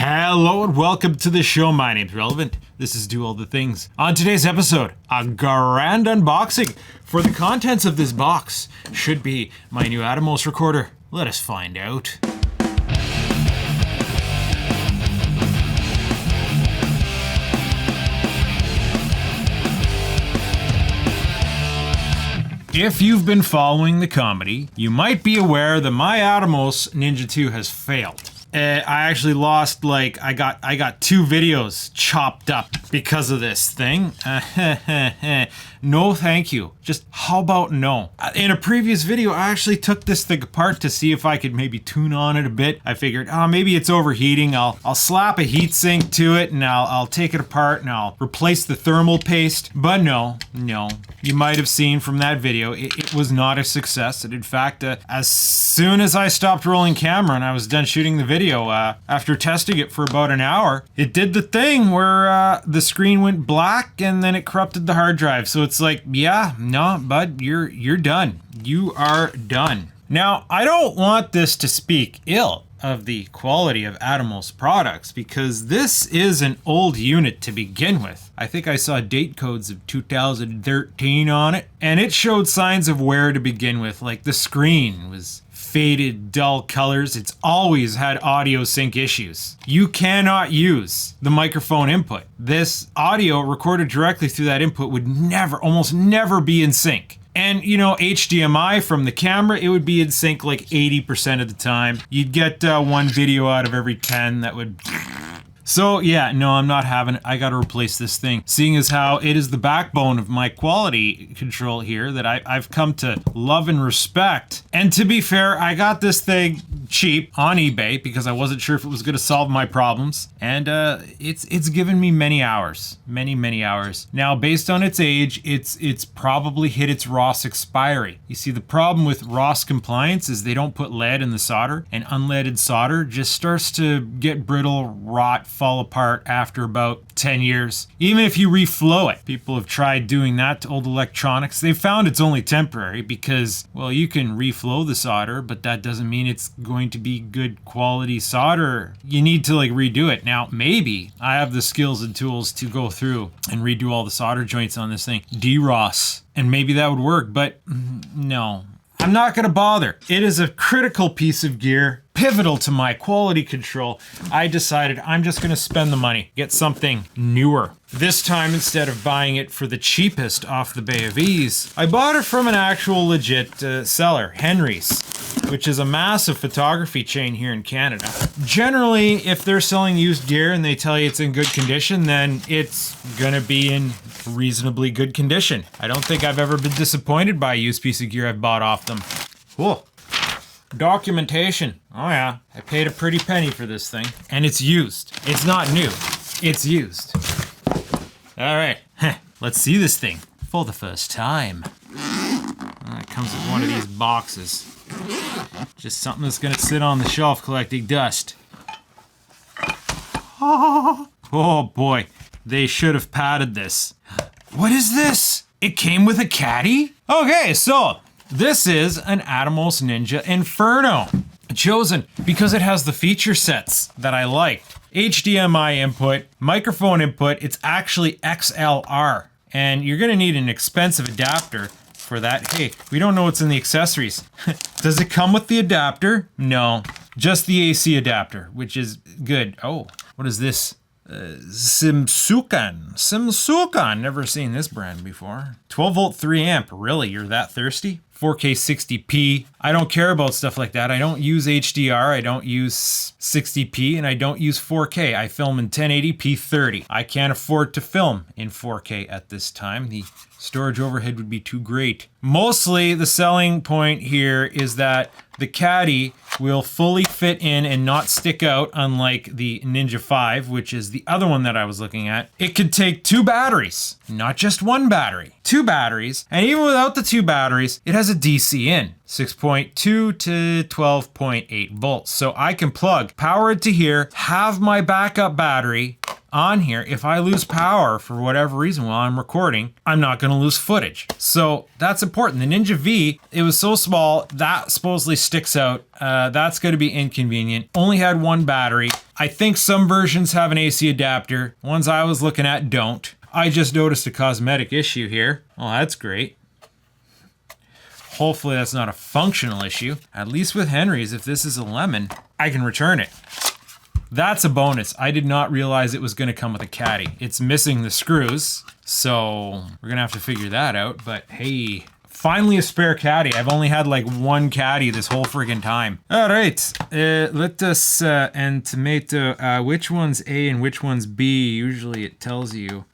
Hello and welcome to the show. My name's Relevant. This is Do All the Things. On today's episode, a grand unboxing. For the contents of this box should be my new Atomos recorder. Let us find out. If you've been following the comedy, you might be aware that my Atomos Ninja 2 has failed. I actually lost, I got 2 videos chopped up because of this thing. No thank you. Just how about no? In a previous video, I actually took this thing apart to see if I could maybe tune on it a bit. I figured, maybe it's overheating. I'll slap a heatsink to it and I'll take it apart and I'll replace the thermal paste. But no. You might have seen from that video, it was not a success. And in fact, as soon as I stopped rolling camera and I was done shooting the video, after testing it for about an hour, it did the thing where the screen went black and then it corrupted the hard drive. So it's like, yeah, no, bud, you're done. You are done. Now, I don't want this to speak ill of the quality of Atomos products because this is an old unit to begin with. I think I saw date codes of 2013 on it, and it showed signs of wear to begin with. Like the screen was faded, dull colors. It's always had audio sync issues. You cannot use the microphone input. This audio recorded directly through that input would almost never be in sync. And HDMI from the camera, it would be in sync like 80% of the time. You'd get one video out of every 10 that would... So yeah, no, I'm not having it. I gotta replace this thing. Seeing as how it is the backbone of my quality control here that I've come to love and respect. And to be fair, I got this thing cheap on eBay because I wasn't sure if it was gonna solve my problems. And it's given me many hours, many hours. Now, based on its age, it's probably hit its ROS expiry. You see, the problem with ROS compliance is they don't put lead in the solder, and unleaded solder just starts to get brittle, rot, fall apart after about 10 years. Even if you reflow it. People have tried doing that to old electronics. They've found it's only temporary because, well, you can reflow the solder, but that doesn't mean it's going to be good quality solder. You need to redo it. Now, maybe I have the skills and tools to go through and redo all the solder joints on this thing. DROS. And maybe that would work, but no. I'm not gonna bother. It is a critical piece of gear, pivotal to my quality control. I decided I'm just gonna spend the money, get something newer. This time, instead of buying it for the cheapest off the Bay of Ease, I bought it from an actual legit seller, Henry's, which is a massive photography chain here in Canada. Generally, if they're selling used gear and they tell you it's in good condition, then it's gonna be in reasonably good condition. I don't think I've ever been disappointed by a used piece of gear I've bought off them. Whoa. Documentation. Oh yeah, I paid a pretty penny for this thing. And it's used. It's not new. It's used. All right, let's see this thing for the first time. It comes with one of these boxes. Just something that's gonna sit on the shelf collecting dust. Oh boy, they should have padded this. What is this? It came with a caddy? Okay, so this is an Atomos Ninja Inferno. Chosen because it has the feature sets that I liked. HDMI input, microphone input, it's actually XLR. And you're gonna need an expensive adapter for that. Hey, we don't know what's in the accessories. Does it come with the adapter? No, just the AC adapter, which is good. Oh, what is this? Simsukan, never seen this brand before. 12 volt 3 amp, really, you're that thirsty? 4K 60p, I don't care about stuff like that. I don't use HDR, I don't use 60p, and I don't use 4K. I film in 1080p 30. I can't afford to film in 4K at this time. The storage overhead would be too great. Mostly the selling point here is that the caddy will fully fit in and not stick out, unlike the Ninja 5, which is the other one that I was looking at. It could take 2 batteries, not just 1 battery. 2 batteries, and even without the 2 batteries, it has a DC in, 6.2 to 12.8 volts. So I can power it to here, have my backup battery on here. If I lose power for whatever reason while I'm recording, I'm not gonna lose footage. So that's important. The Ninja V, it was so small, that supposedly sticks out. That's gonna be inconvenient. Only had 1 battery. I think some versions have an AC adapter. Ones I was looking at don't. I just noticed a cosmetic issue here. Oh, that's great. Hopefully that's not a functional issue. At least with Henry's, if this is a lemon, I can return it. That's a bonus. I did not realize it was gonna come with a caddy. It's missing the screws, so we're gonna have to figure that out, but hey, finally a spare caddy. I've only had like one caddy this whole friggin' time. All right, let us, and tomato, which one's A and which one's B? Usually it tells you.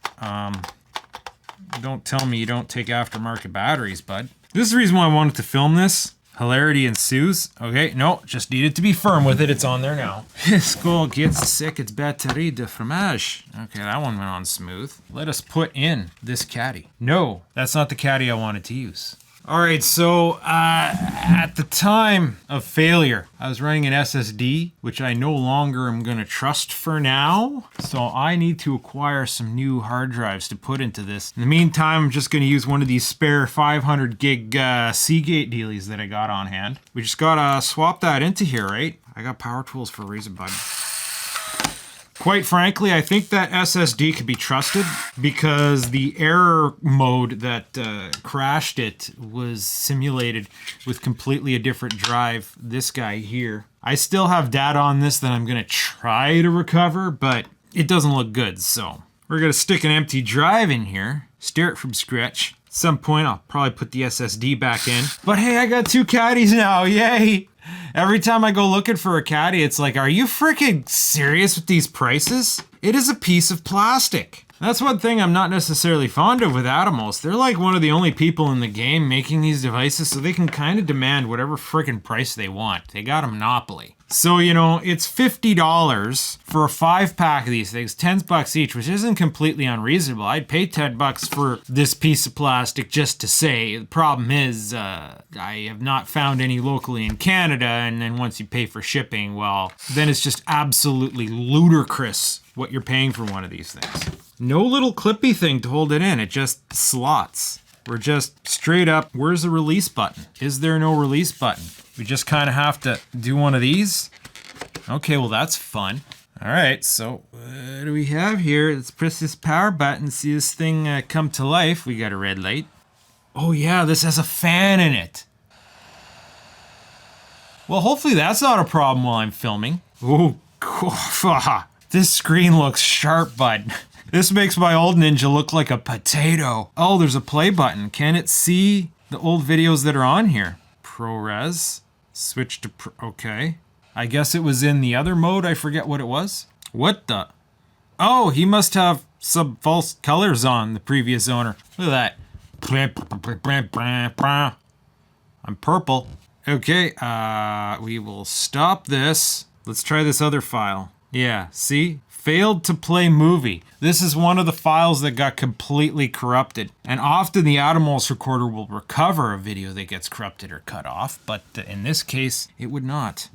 Don't tell me you don't take aftermarket batteries, bud. This is the reason why I wanted to film this. Hilarity ensues. Okay, no, just needed to be firm with it. It's on there now. Skull gets sick. It's batterie de fromage. Okay, that one went on smooth. Let us put in this caddy. No, that's not the caddy I wanted to use. All right, so at the time of failure, I was running an SSD, which I no longer am gonna trust for now. So I need to acquire some new hard drives to put into this. In the meantime, I'm just gonna use one of these spare 500 gig Seagate dealies that I got on hand. We just gotta swap that into here, right? I got power tools for a reason, bud. Quite frankly, I think that SSD could be trusted because the error mode that crashed it was simulated with completely a different drive. This guy here. I still have data on this that I'm gonna try to recover, but it doesn't look good, so. We're gonna stick an empty drive in here, start it from scratch. At some point, I'll probably put the SSD back in. But hey, I got two caddies now, yay! Every time I go looking for a caddy, it's like, are you freaking serious with these prices? It is a piece of plastic. That's one thing I'm not necessarily fond of with Atomos. They're like one of the only people in the game making these devices, so they can kind of demand whatever freaking price they want. They got a monopoly. So, you know, it's $50 for a 5-pack of these things, 10 bucks each, which isn't completely unreasonable. I'd pay 10 bucks for this piece of plastic just to say. The problem is, I have not found any locally in Canada, and then once you pay for shipping, well, then it's just absolutely ludicrous what you're paying for one of these things. No little clippy thing to hold it in, it just slots. We're just straight up, where's the release button? Is there no release button? We just kind of have to do one of these. Okay, well that's fun. All right, so what do we have here? Let's press this power button, see this thing come to life. We got a red light. Oh yeah, this has a fan in it. Well, hopefully that's not a problem while I'm filming. Ooh, this screen looks sharp, bud. This makes my old Ninja look like a potato. Oh, there's a play button. Can it see the old videos that are on here? ProRes, switch to okay. I guess it was in the other mode, I forget what it was. What the? Oh, he must have some false colors on, the previous owner. Look at that. I'm purple. Okay, we will stop this. Let's try this other file. Yeah, see? Failed to play movie. This is one of the files that got completely corrupted. And often the Atomos recorder will recover a video that gets corrupted or cut off, but in this case, it would not.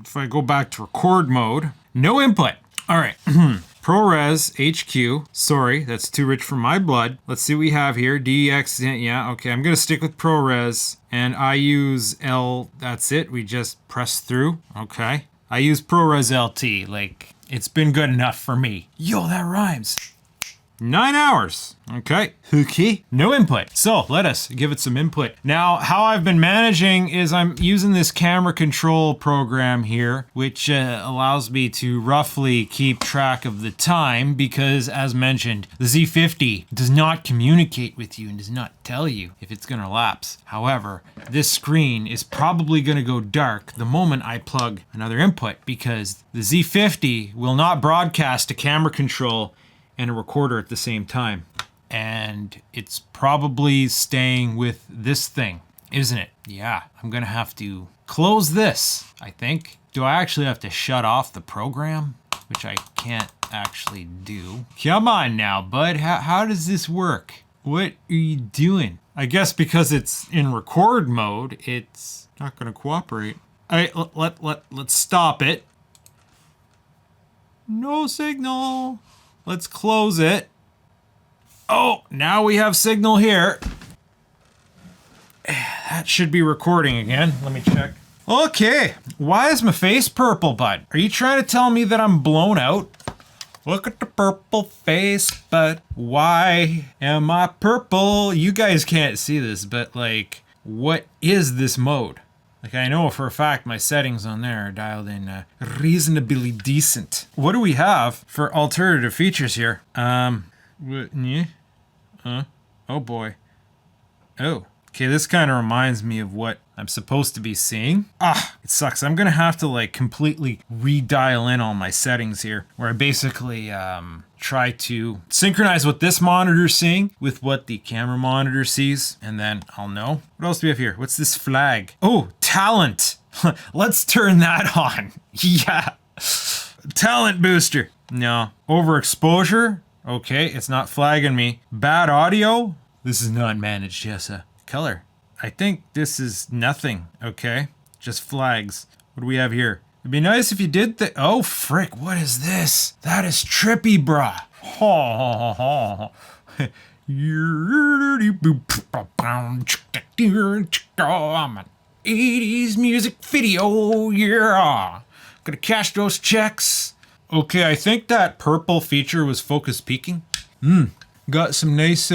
If I go back to record mode, no input. All right, ProRes HQ. Sorry, that's too rich for my blood. Let's see what we have here. DX, yeah, okay, I'm gonna stick with ProRes and I use L, that's it. We just press through, okay. I use ProRes LT, like, it's been good enough for me. Yo, that rhymes. 9 hours. Okay. No input. So let us give it some input. Now, how I've been managing is I'm using this camera control program here, which allows me to roughly keep track of the time because, as mentioned, the Z50 does not communicate with you and does not tell you if it's going to lapse. However, this screen is probably going to go dark the moment I plug another input because the Z50 will not broadcast to camera control and a recorder at the same time. And it's probably staying with this thing, isn't it? Yeah, I'm gonna have to close this, I think. Do I actually have to shut off the program? Which I can't actually do. Come on now, bud, how does this work? What are you doing? I guess because it's in record mode, it's not gonna cooperate. All right, let's stop it. No signal. Let's close it. Oh, now we have signal here. That should be recording again. Let me check. Okay, why is my face purple, bud? Are you trying to tell me that I'm blown out? Look at the purple face, bud. Why am I purple? You guys can't see this, but like, what is this mode? Like, I know for a fact my settings on there are dialed in reasonably decent. What do we have for alternative features here? Oh boy. Oh. Okay, this kind of reminds me of what I'm supposed to be seeing. It sucks. I'm gonna have to like completely redial in all my settings here, where I basically try to synchronize what this monitor's seeing with what the camera monitor sees, and then I'll know. What else do we have here? What's this flag? Oh, talent. Let's turn that on. Yeah. Talent booster. No. Overexposure. Okay, it's not flagging me. Bad audio. This is not managed, yes. Color. I think this is nothing, okay? Just flags. What do we have here? It'd be nice if you did the— oh, frick, what is this? That is trippy, brah. I'm an 80s music video, yeah. Gonna cash those checks. Okay, I think that purple feature was focus peaking. Got some nice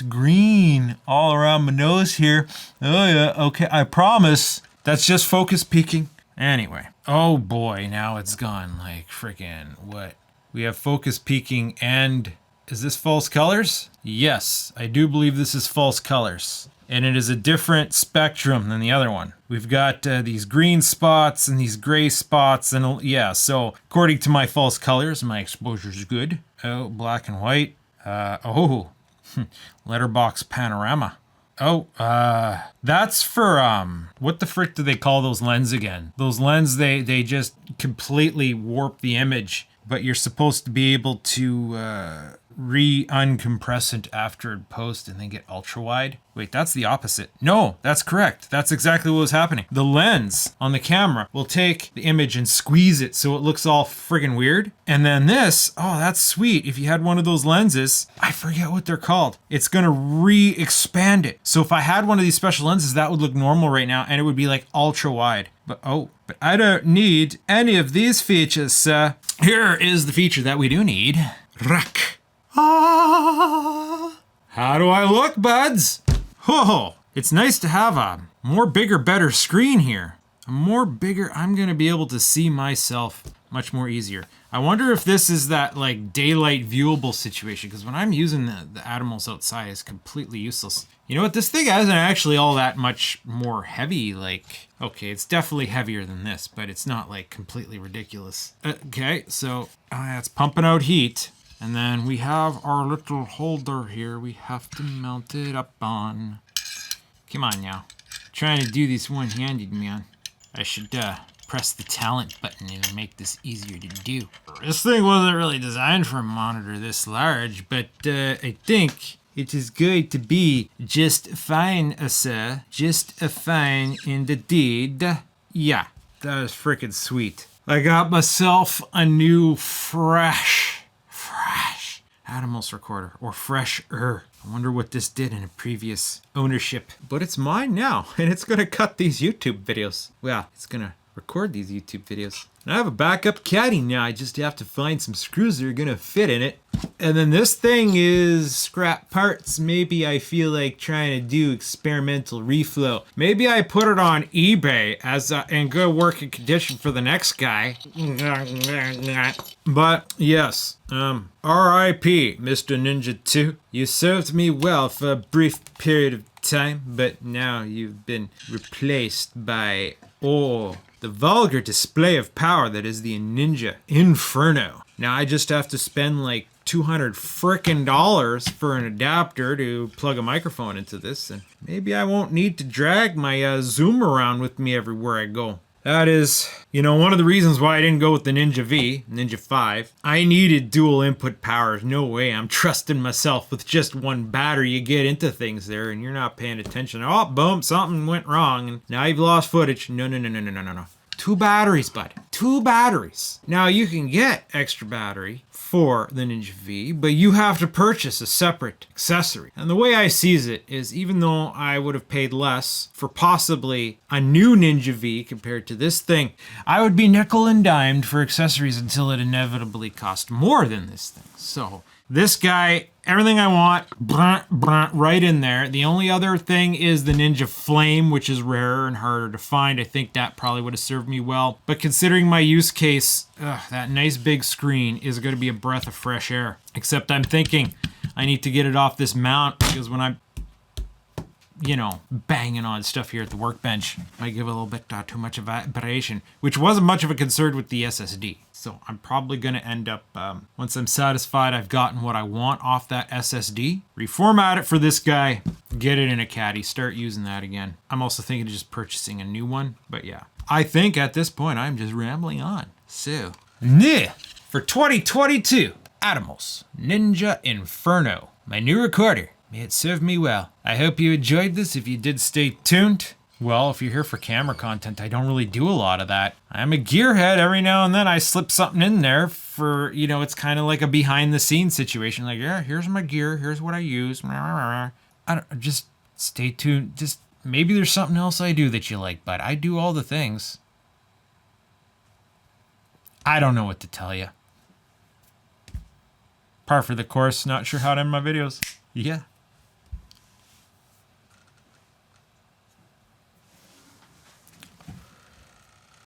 green all around my nose here. Oh yeah, okay, I promise. That's just focus peaking. Anyway. Oh boy, now it's gone like freaking what? We have focus peaking and is this false colors? Yes, I do believe this is false colors. And it is a different spectrum than the other one. We've got these green spots and these gray spots, and yeah, so according to my false colors, my exposure is good. Oh, black and white. Letterbox panorama. Oh, that's for, what the frick do they call those lens again? Those lens, they just completely warp the image, but you're supposed to be able to, uncompress it after post and then get ultra wide. Wait, that's the opposite. No, that's correct. That's exactly what was happening. The lens on the camera will take the image and squeeze it so it looks all friggin' weird. And then this, oh, that's sweet. If you had one of those lenses, I forget what they're called. It's gonna re-expand it. So if I had one of these special lenses, that would look normal right now and it would be like ultra wide. But I don't need any of these features, sir. Here is the feature that we do need. Rack. How do I look, buds? Oh, it's nice to have a more bigger, better screen here. A more bigger, I'm gonna be able to see myself much more easier. I wonder if this is that like daylight viewable situation, because when I'm using the Atomos outside, it's completely useless. You know what, this thing isn't actually all that much more heavy, like, okay, it's definitely heavier than this, but it's not like completely ridiculous. Okay, so it's pumping out heat. And then we have our little holder here we have to mount it up on. Come on now. Trying to do this one-handed, man. I should press the talent button and make this easier to do. This thing wasn't really designed for a monitor this large, but I think it is going to be just fine, sir. Just fine indeed. Yeah, that is freaking sweet. I got myself a new fresh Atomos recorder, or fresher. I wonder what this did in a previous ownership. But it's mine now, and it's gonna cut these YouTube videos. Well, it's gonna record these YouTube videos. And I have a backup caddy now. I just have to find some screws that are gonna fit in it. And then this thing is scrap parts. Maybe I feel like trying to do experimental reflow. Maybe I put it on eBay as in good working condition for the next guy. But yes, R.I.P. Mr. Ninja 2. You served me well for a brief period of time, but now you've been replaced by, the vulgar display of power that is the Ninja Inferno. Now I just have to spend like $200 frickin' for an adapter to plug a microphone into this, and maybe I won't need to drag my Zoom around with me everywhere I go. That is, one of the reasons why I didn't go with the Ninja 5. I needed dual input power. No way I'm trusting myself with just one battery. You get into things there and you're not paying attention. Oh, boom, something went wrong and now you've lost footage. No. 2 batteries, bud. 2 batteries. Now you can get extra battery for the Ninja V, but you have to purchase a separate accessory. And the way I sees it is, even though I would have paid less for possibly a new Ninja V compared to this thing, I would be nickel and dimed for accessories until it inevitably cost more than this thing. So this guy, everything I want, right in there. The only other thing is the Ninja Flame, which is rarer and harder to find. I think that probably would have served me well. But considering my use case, that nice big screen is going to be a breath of fresh air. Except I'm thinking I need to get it off this mount, because when I'm, you know, banging on stuff here at the workbench, might give a little bit too much of vibration, which wasn't much of a concern with the SSD. So I'm probably going to end up, once I'm satisfied I've gotten what I want off that SSD, reformat it for this guy, get it in a caddy, start using that again. I'm also thinking of just purchasing a new one, but yeah. I think at this point I'm just rambling on. So, for 2022, Atomos Ninja Inferno, my new recorder. May it serve me well. I hope you enjoyed this. If you did, stay tuned. Well, if you're here for camera content, I don't really do a lot of that. I'm a gearhead. Every now and then I slip something in there for, you know, it's kind of like a behind the scenes situation. Like, yeah, here's my gear. Here's what I use. Just stay tuned. Just maybe there's something else I do that you like, but I do all the things. I don't know what to tell you. Par for the course. Not sure how to end my videos. Yeah.